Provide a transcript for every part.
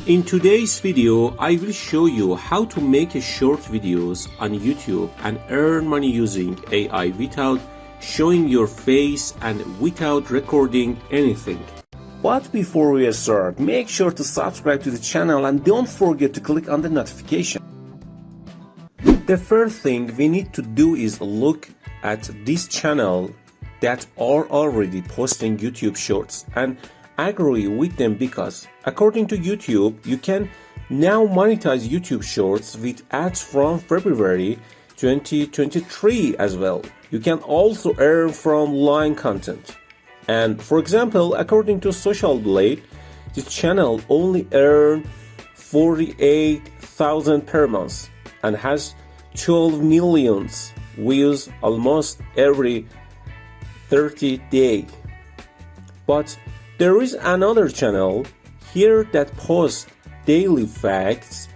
In today's video, I will show you how to make short videos on YouTube and earn money using AI without showing your face and without recording anything. But before we start, make sure to subscribe to the channel and don't forget to click on the notification. The first thing we need to do is look at this channel that are already posting YouTube shorts and agree with them, because according to YouTube, you can now monetize YouTube shorts with ads from February 2023 as well. You can also earn from line content. And for example, according to Social Blade, this channel only earned 48,000 per month and has 12 million views almost every 30 days. But there is another channel here that posts daily facts,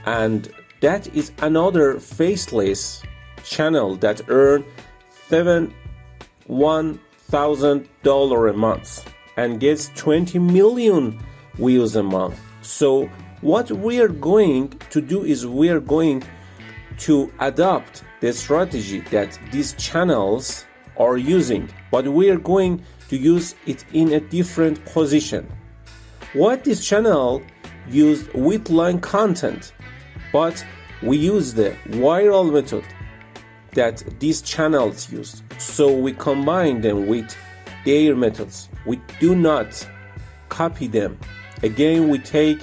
and that is another faceless channel that earns $71,000 a month and gets 20 million views a month. So what we are going to do is we are going to adopt the strategy that these channels are using, but we are going to use it in a different position. What this channel used with line content, but we use the viral method that these channels use. So we combine them with their methods. We do not copy them. Again, we take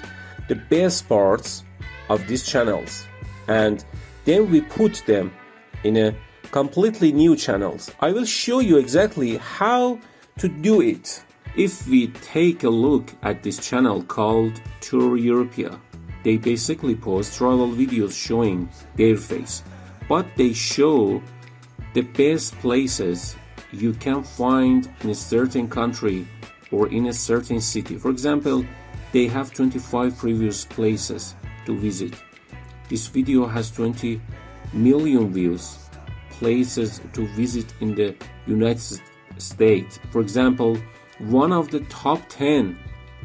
the best parts of these channels and then we put them in a completely new channels. I will show you exactly how to do it. If we take a look at this channel called Tour Europea, they basically post travel videos showing their face, but they show the best places you can find in a certain country or in a certain city. For example, they have 25 previous places to visit. This video has 20 million views. Places to visit in the United States. For example, one of the top 10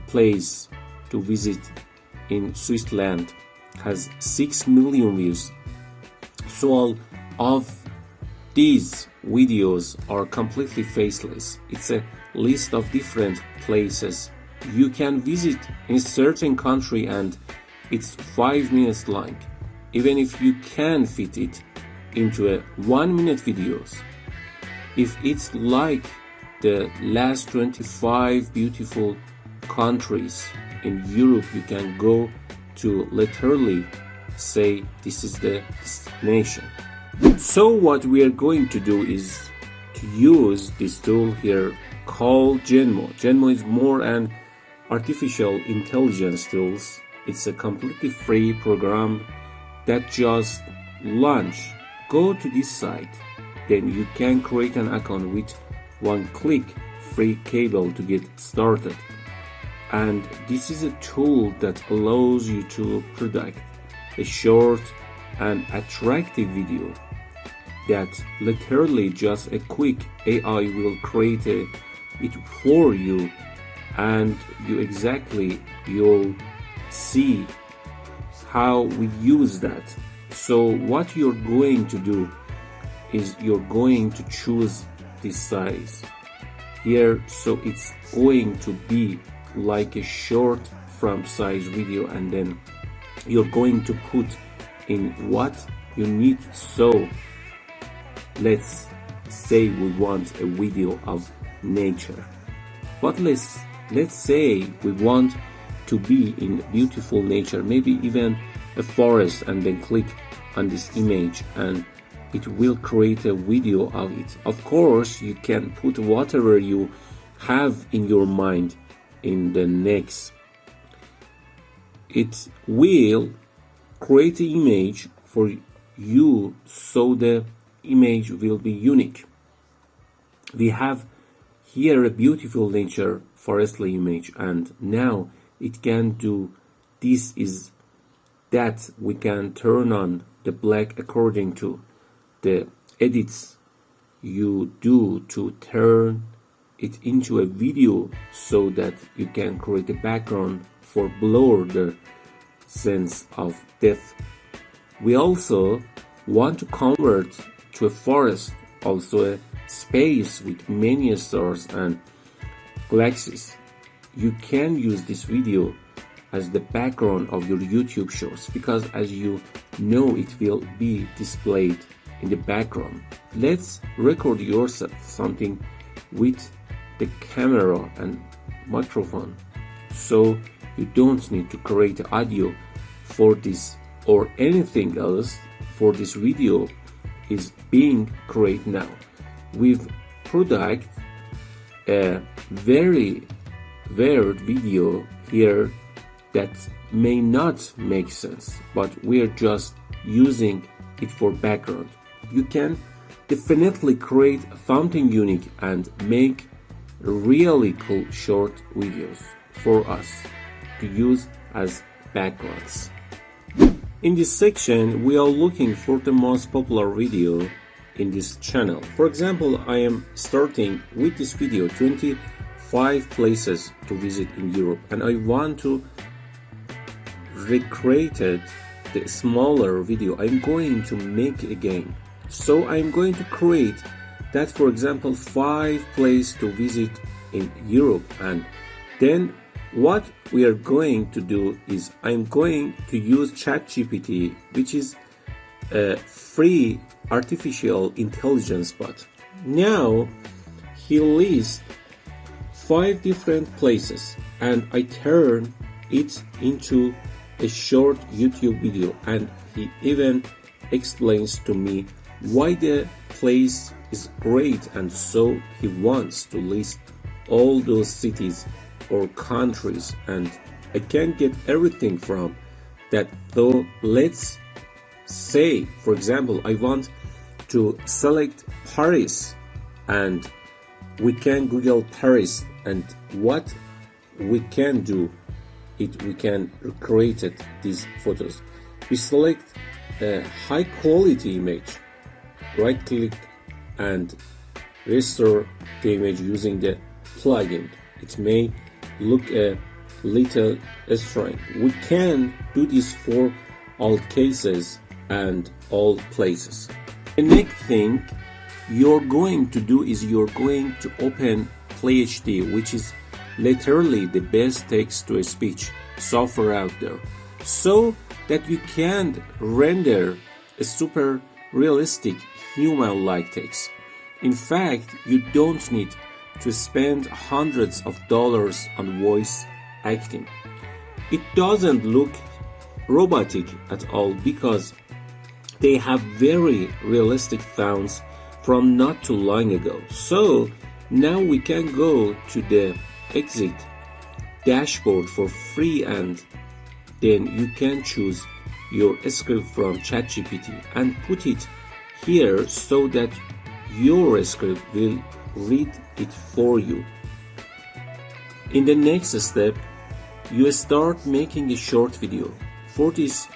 places to visit in Switzerland has 6 million views. So all of these videos are completely faceless. It's a list of different places you can visit in a certain country, and it's 5 minutes long. Even if you can fit it into a 1-minute videos, if it's like the last 25 beautiful countries in Europe, you can go to literally say this is the destination. So what we are going to do is to use this tool here called Genmo. Genmo is more an artificial intelligence tools. It's a completely free program that just launched. Go to this site, then you can create an account with one click, free cable to get started. And this is a tool that allows you to produce a short and attractive video that literally just a quick AI will create it for you, and you'll see how we use that. So what you're going to do is you're going to choose this size here, so it's going to be like a short from size video, and then you're going to put in what you need. So let's say we want a video of nature, but let's say we want to be in beautiful nature, maybe even a forest, and then click on this image and it will create a video of it. Of course, you can put whatever you have in your mind in the next. It will create an image for you, so the image will be unique. We have here a beautiful nature forestly image, and now it can do this is that we can turn on the black according to the edits you do to turn it into a video, so that you can create a background for blur the sense of depth. We also want to convert to a forest, also a space with many stars and galaxies. You can use this video as the background of your YouTube shorts because, as you know, it will be displayed in the background. Let's record yourself something with the camera and microphone, so you don't need to create audio for this or anything else. For this video is being created now. We've product a very weird video here that may not make sense, but we're just using it for background. You can definitely create something unique and make really cool short videos for us to use as backgrounds. In this section, we are looking for the most popular video in this channel. For example, I am starting with this video, 25 places to visit in Europe, and I want to recreate the smaller video. I'm going to make again. So I'm going to create that, for example, 5 places to visit in Europe, and then what we are going to do is I'm going to use ChatGPT, which is a free artificial intelligence bot. Now he lists 5 different places and I turn it into a short YouTube video, and he even explains to me why the place is great, and so he wants to list all those cities or countries, and I can get everything from that. So let's say, for example, I want to select Paris, and we can Google Paris, and what we can do it, we can recreate these photos. We select a high quality image, right click and restore the image using the plugin. It may look a little strange. We can do this for all cases and all places. The next thing you're going to do is you're going to open PlayHD, which is literally the best text-to-speech software out there, so that you can render a super realistic human-like text. In fact, you don't need to spend hundreds of dollars on voice acting. It doesn't look robotic at all because they have very realistic sounds from not too long ago. So now we can go to the exit dashboard for free, and then you can choose your script from ChatGPT and put it here so that your script will read it for you. In the next step, you start making a short video. For this,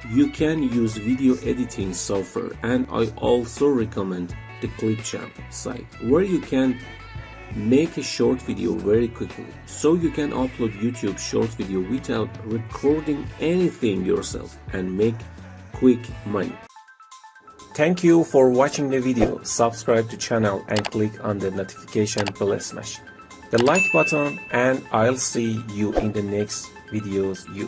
you can use video editing software, and I also recommend the Clipchamp site, where you can make a short video very quickly, so you can upload YouTube short video without recording anything yourself and make quick money. Thank you for watching the video. Subscribe to channel and click on the notification bell, smash the like button, and I'll see you in the next videos.